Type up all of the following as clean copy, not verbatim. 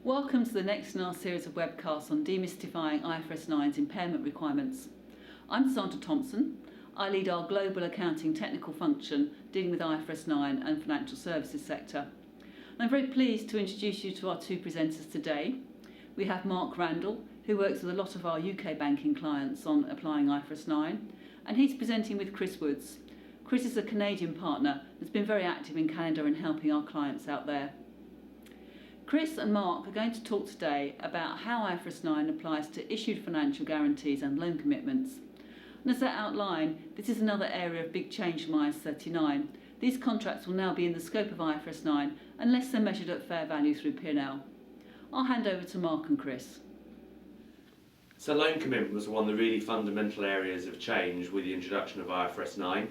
Welcome to the next in our series of webcasts on demystifying IFRS 9's impairment requirements. I'm Sandra Thompson. I lead our global accounting technical function dealing with IFRS 9 and financial services sector. And I'm very pleased to introduce you to our two presenters today. We have Mark Randall, who works with a lot of our UK banking clients on applying IFRS 9, and he's presenting with Chris Wood. Chris is a Canadian partner that's been very active in Canada in helping our clients out there. Chris and Mark are going to talk today about how IFRS 9 applies to issued financial guarantees and loan commitments. And as they outline, this is another area of big change from IAS 39. These contracts will now be in the scope of IFRS 9 unless they're measured at fair value through P&L. I'll hand over to Mark and Chris. So loan commitments are one of the really fundamental areas of change with the introduction of IFRS 9.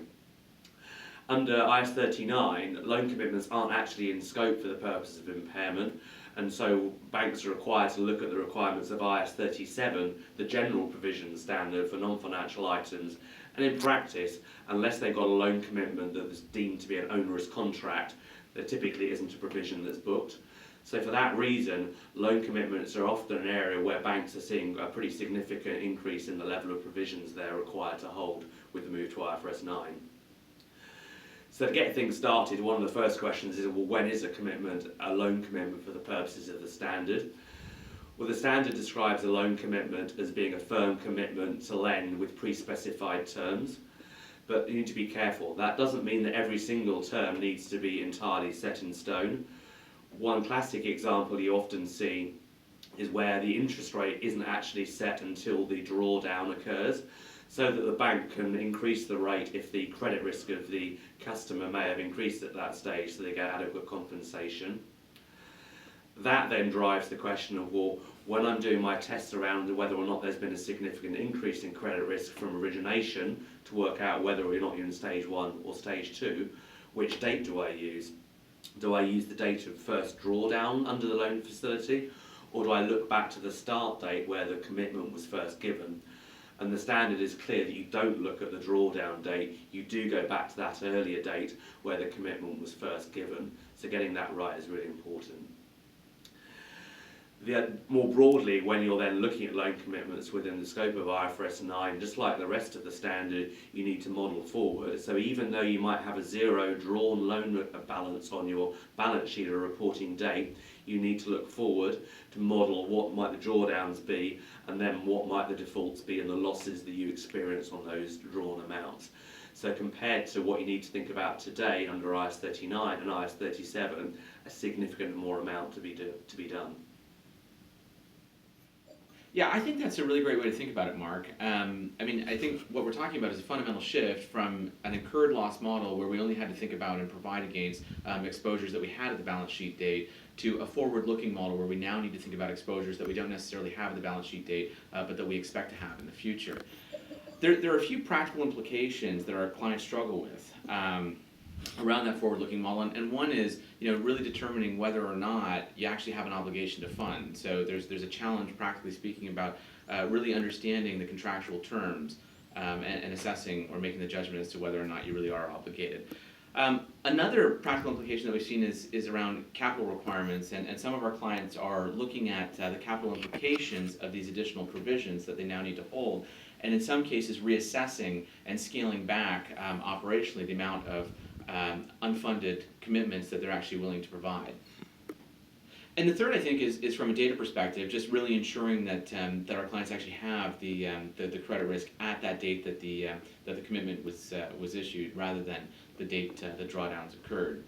Under IAS 39, loan commitments aren't actually in scope for the purposes of impairment, and so banks are required to look at the requirements of IAS 37, the general provision standard for non-financial items, and in practice, unless they've got a loan commitment that is deemed to be an onerous contract, there typically isn't a provision that's booked. So for that reason, loan commitments are often an area where banks are seeing a pretty significant increase in the level of provisions they're required to hold with the move to IFRS 9. So to get things started, one of the first questions is, well, when is a loan commitment for the purposes of the standard? Well, the standard describes a loan commitment as being a firm commitment to lend with pre-specified terms. But you need to be careful. That doesn't mean that every single term needs to be entirely set in stone. One classic example you often see is where the interest rate isn't actually set until the drawdown occurs, so that the bank can increase the rate if the credit risk of the customer may have increased at that stage, so they get adequate compensation. That then drives the question of, well, when I'm doing my tests around whether or not there's been a significant increase in credit risk from origination to work out whether or not you're in stage 1 or stage 2, which date do I use? Do I use the date of first drawdown under the loan facility, or do I look back to the start date where the commitment was first given? And the standard is clear that you don't look at the drawdown date, you do go back to that earlier date where the commitment was first given. So getting that right is really important. More broadly, when you're then looking at loan commitments within the scope of IFRS 9, just like the rest of the standard, you need to model forward. So even though you might have a zero drawn loan balance on your balance sheet or reporting date, you need to look forward to model what might the drawdowns be, and then what might the defaults be and the losses that you experience on those drawn amounts. So compared to what you need to think about today under IAS 39 and IAS 37, a significant more amount to be done. Yeah, I think that's a really great way to think about it, Mark. I think what we're talking about is a fundamental shift from an incurred loss model where we only had to think about and provide against exposures that we had at the balance sheet date to a forward-looking model where we now need to think about exposures that we don't necessarily have at the balance sheet date, but that we expect to have in the future. There are a few practical implications that our clients struggle with around that forward-looking model, and one is really determining whether or not you actually have an obligation to fund. So there's a challenge, practically speaking, about really understanding the contractual terms and assessing or making the judgment as to whether or not you really are obligated. Another practical implication that we've seen is around capital requirements, and some of our clients are looking at the capital implications of these additional provisions that they now need to hold, and in some cases reassessing and scaling back operationally the amount of unfunded commitments that they're actually willing to provide. And the third, I think, is from a data perspective, just really ensuring that our clients actually have the credit risk at that date that the commitment was issued, rather than the date the drawdowns occurred.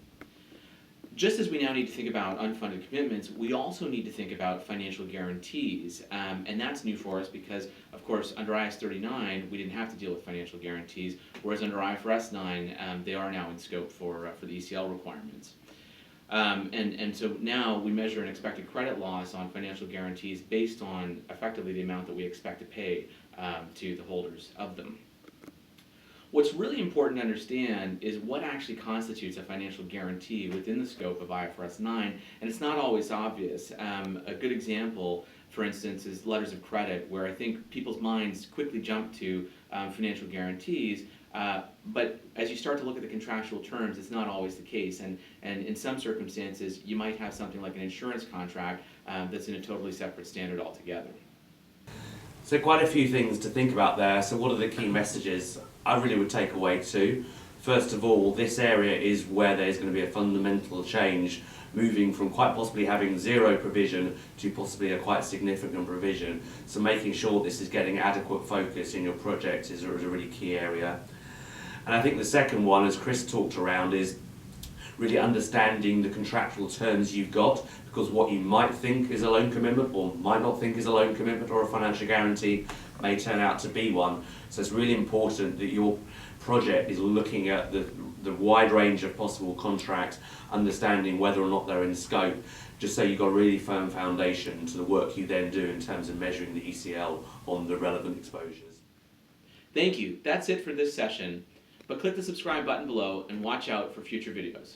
Just as we now need to think about unfunded commitments, we also need to think about financial guarantees, and that's new for us because, of course, under IAS 39, we didn't have to deal with financial guarantees, whereas under IFRS 9, they are now in scope for the ECL requirements. And so now we measure an expected credit loss on financial guarantees based on effectively the amount that we expect to pay to the holders of them. What's really important to understand is what actually constitutes a financial guarantee within the scope of IFRS 9, and it's not always obvious. A good example, for instance, is letters of credit, where I think people's minds quickly jump to financial guarantees, but as you start to look at the contractual terms, it's not always the case, and in some circumstances, you might have something like an insurance contract that's in a totally separate standard altogether. So quite a few things to think about there. So what are the key messages I really would take away to? First of all, this area is where there's going to be a fundamental change, moving from quite possibly having zero provision to possibly a quite significant provision. So making sure this is getting adequate focus in your project is a really key area. And I think the second one, as Chris talked around, is really understanding the contractual terms you've got, because what you might think is a loan commitment or might not think is a loan commitment or a financial guarantee may turn out to be one. So it's really important that your project is looking at the wide range of possible contracts, understanding whether or not they're in scope, just so you've got a really firm foundation to the work you then do in terms of measuring the ECL on the relevant exposures. Thank you. That's it for this session. But click the subscribe button below and watch out for future videos.